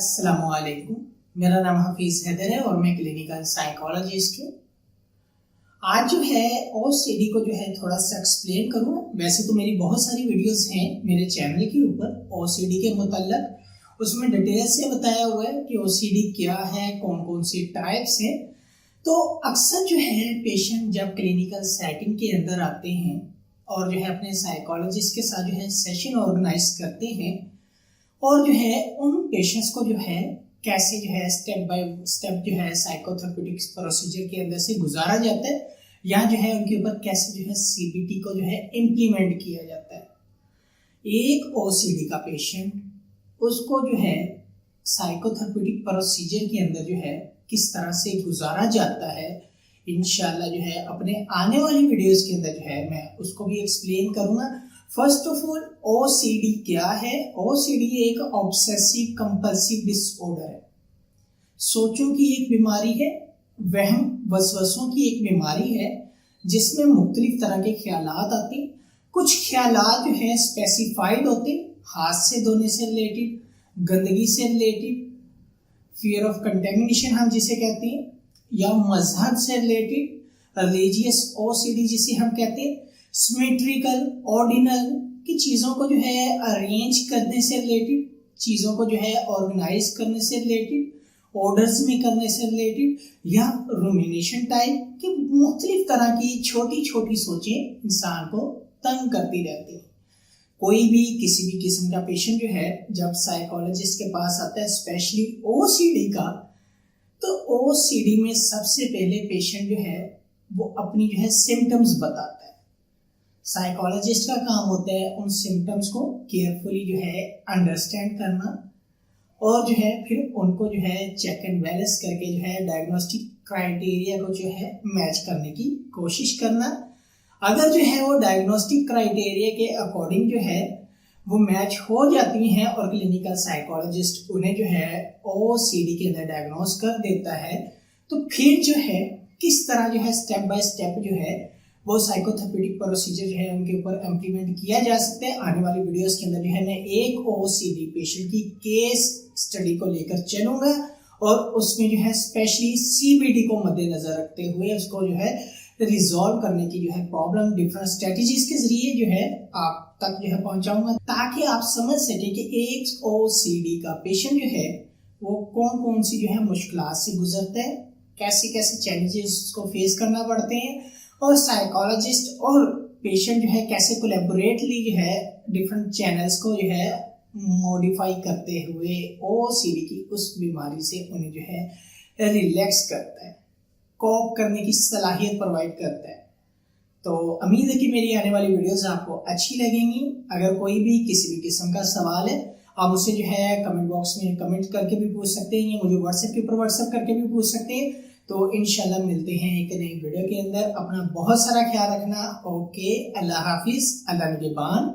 अस्सलामुअलैकुम। मेरा नाम हफीज हैदर है और मैं क्लिनिकल साइकोलॉजिस्ट हूँ। आज जो है ओसीडी को जो है थोड़ा सा एक्सप्लेन करूँ। वैसे तो मेरी बहुत सारी वीडियोस हैं मेरे चैनल के ऊपर ओसीडी के मुतल्लक, उसमें डिटेल से बताया हुआ है कि ओसीडी क्या है, कौन कौन सी टाइप्स हैं। तो अक्सर जो है पेशेंट जब क्लिनिकल सेटिंग के अंदर आते हैं और जो है अपने साइकोलॉजिस्ट के साथ जो है सेशन ऑर्गेनाइज करते हैं और जो है उन पेशेंट्स को जो है कैसे जो है स्टेप बाय स्टेप जो है साइकोथेरेप्यूटिक्स प्रोसीजर के अंदर से गुजारा जाता है या जो है उनके ऊपर कैसे जो है सीबीटी को जो है इम्प्लीमेंट किया जाता है। एक ओसीडी का पेशेंट, उसको जो है साइकोथेरेप्यूटिक प्रोसीजर के अंदर जो है किस तरह से गुजारा जाता है, इंशाल्लाह जो है अपने आने वाली वीडियोस के अंदर जो है मैं उसको भी एक्सप्लेन करूँगा। फर्स्ट ऑफ ऑल ओसीडी क्या है? ओसीडी एक ऑब्सेसिव कंपल्सिव डिसऑर्डर है। सोचों की एक बीमारी है, वहम वसवसों की एक बीमारी है जिसमें मुख्तलिफ तरह के ख्यालात आते हैं। कुछ ख्यालात जो है स्पेसिफाइड होते हैं, हाथ से धोने से रिलेटेड, गंदगी से रिलेटेड, फियर ऑफ कंटेमिनेशन हम जिसे कहते हैं, या मजहब से रिलेटेड, रिलीजियस ओसीडी जिसे हम कहते हैं, सिमेट्रिकल ऑर्डिनल की चीज़ों को जो है अरेंज करने से रिलेटेड, चीज़ों को जो है ऑर्गेनाइज करने से रिलेटेड, ऑर्डर्स में करने से रिलेटेड, या रूमिनेशन टाइप की मुख्तलिफ तरह की छोटी छोटी सोचें इंसान को तंग करती रहती हैं। कोई भी किसी भी किस्म का पेशेंट जो है जब साइकोलॉजिस्ट के पास आता है, स्पेशली ओसीडी का, तो ओसीडी में सबसे पहले पेशेंट जो है वो अपनी जो है सिम्टम्स बताता है। साइकोलॉजिस्ट का काम होता है उन सिम्टम्स को केयरफुली जो है अंडरस्टैंड करना और जो है फिर उनको जो है चेक एंड बैलेंस करके जो है डायग्नोस्टिक क्राइटेरिया को जो है मैच करने की कोशिश करना। अगर जो है वो डायग्नोस्टिक क्राइटेरिया के अकॉर्डिंग जो है वो मैच हो जाती हैं और क्लिनिकल साइकोलॉजिस्ट उन्हें जो है ओसीडी के अंदर डायग्नोस कर देता है, तो फिर जो है किस तरह जो है स्टेप बाय स्टेप जो है वो साइकोथेरेप्यूटिक प्रोसीजर जो है उनके ऊपर इम्प्लीमेंट किया जा सकता है। आने वाली वीडियोस के अंदर जो है मैं एक ओसीडी पेशेंट की केस स्टडी को लेकर चलूंगा और उसमें जो है स्पेशली सीबीटी को मद्देनजर रखते हुए उसको जो है रिजॉल्व करने की जो है प्रॉब्लम डिफरेंट स्ट्रेटजीज के जरिए जो है आप तक जो है पहुंचाऊंगा, ताकि आप समझ सके कि एक ओसीडी का पेशेंट जो है वो कौन कौन सी जो है मुश्किलात से गुजरता है, कैसे कैसे चैलेंजेस को फेस करना पड़ते हैं और साइकोलॉजिस्ट और पेशेंट जो है कैसे कोलैबोरेटली जो है डिफरेंट चैनल्स को जो है मॉडिफाई करते हुए ओसीडी की उस बीमारी से उन्हें जो है रिलैक्स करता है, कोप करने की सलाहियत प्रोवाइड करता है। तो उम्मीद है कि मेरी आने वाली वीडियोस आपको अच्छी लगेंगी। अगर कोई भी किसी भी किस्म का सवाल है आप मुझसे जो है कमेंट बॉक्स में कमेंट करके भी पूछ सकते हैं या मुझे व्हाट्सएप के ऊपर व्हाट्सएप करके भी पूछ सकते हैं। तो इंशाल्लाह मिलते हैं एक नई वीडियो के अंदर। अपना बहुत सारा ख्याल रखना। ओके, अल्लाह हाफिज, अल्लाह निगहबान।